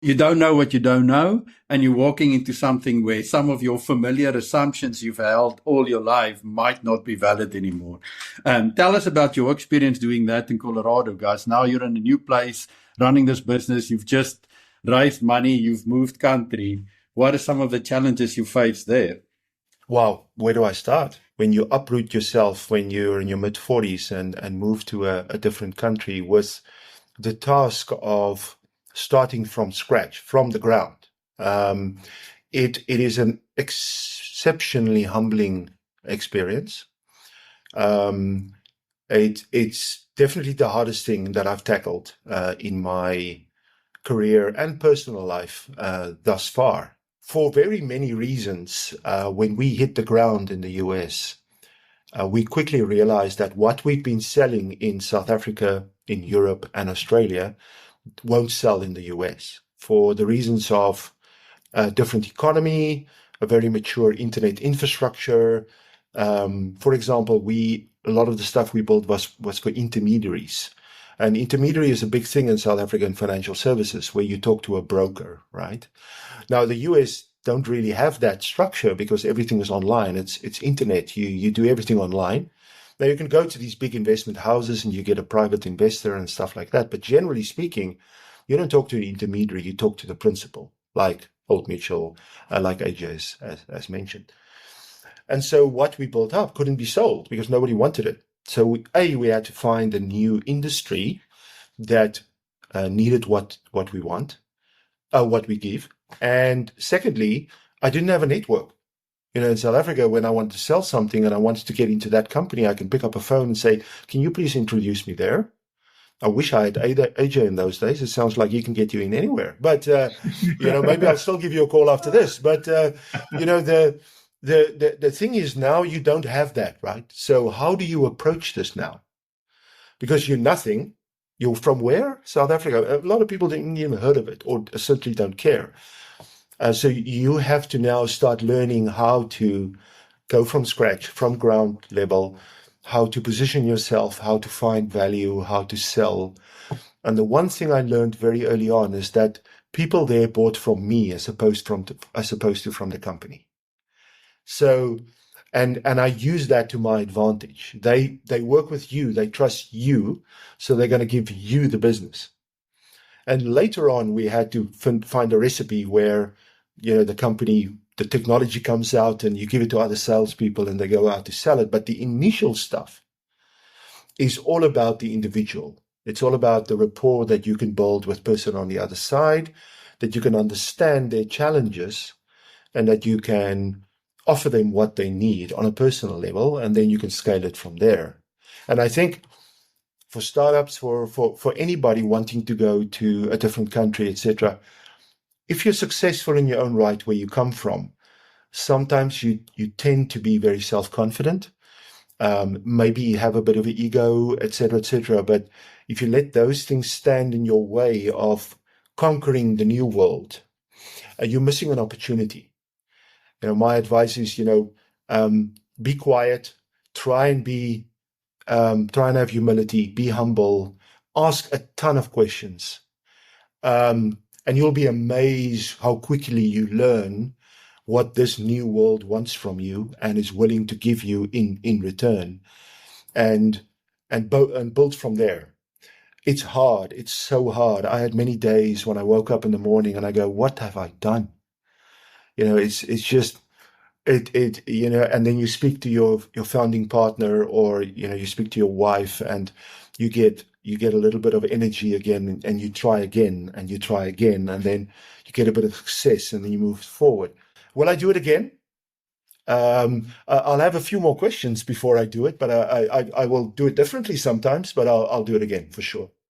You don't know what you don't know, and you're walking into something where some of your familiar assumptions you've held all your life might not be valid anymore. Tell us about your experience doing that in Colorado, guys. Now you're in a new place, running this business. You've just raised money. You've moved country. What are some of the challenges you face there? Wow, where do I start? When you uproot yourself when you're in your mid 40s and move to a different country with the task of starting from scratch, from the ground. Um, it is an exceptionally humbling experience. Um, it's definitely the hardest thing that I've tackled in my career and personal life thus far. For very many reasons, when we hit the ground in the US, we quickly realized that what we've been selling in South Africa, in Europe, and Australia won't sell in the US for the reasons of a different economy, a very mature internet infrastructure. For example, a lot of the stuff we built was for intermediaries. An intermediary is a big thing in South African financial services where you talk to a broker, right? Now, the US don't really have that structure because everything is online. It's internet. You do everything online. Now you can go to these big investment houses and you get a private investor and stuff like that. But generally speaking, you don't talk to the intermediary. You talk to the principal, like Old Mutual, like AJ as mentioned. And so what we built up couldn't be sold because nobody wanted it. So we had to find a new industry that needed what we want, what we give. And secondly, I didn't have a network. You know, in South Africa, when I wanted to sell something and I wanted to get into that company, I can pick up a phone and say, can you please introduce me there? I wish I had AJ in those days. It sounds like he can get you in anywhere. But, maybe I'll still give you a call after this. But, the thing is now you don't have that, right? So how do you approach this now? Because you're nothing. You're from where? South Africa. A lot of people didn't even heard of it or simply don't care. So you have to now start learning how to go from scratch, from ground level, how to position yourself, how to find value, how to sell. And the one thing I learned very early on is that people there bought from me as opposed to from the company. So, and I use that to my advantage. They work with you, they trust you, so they're going to give you the business. And later on, we had to find a recipe where, the technology comes out and you give it to other salespeople and they go out to sell it. But the initial stuff is all about the individual. It's all about the rapport that you can build with person on the other side, that you can understand their challenges and that you can offer them what they need on a personal level, and then you can scale it from there. And I think for startups, for anybody wanting to go to a different country, etc., if you're successful in your own right where you come from, sometimes you tend to be very self-confident. Maybe you have a bit of an ego, etc., etc. But if you let those things stand in your way of conquering the new world, you're missing an opportunity. My advice is, be quiet, try and have humility, be humble, ask a ton of questions. And you'll be amazed how quickly you learn what this new world wants from you and is willing to give you in return, and build from there. It's hard. It's so hard. I had many days when I woke up in the morning and I go, what have I done? It's just and then you speak to your founding partner, or you speak to your wife, and you get a little bit of energy again, and you try again and you try again, and then you get a bit of success, and then you move forward. Will I do it again? I'll have a few more questions before I do it, but I will do it differently sometimes, but I'll do it again for sure.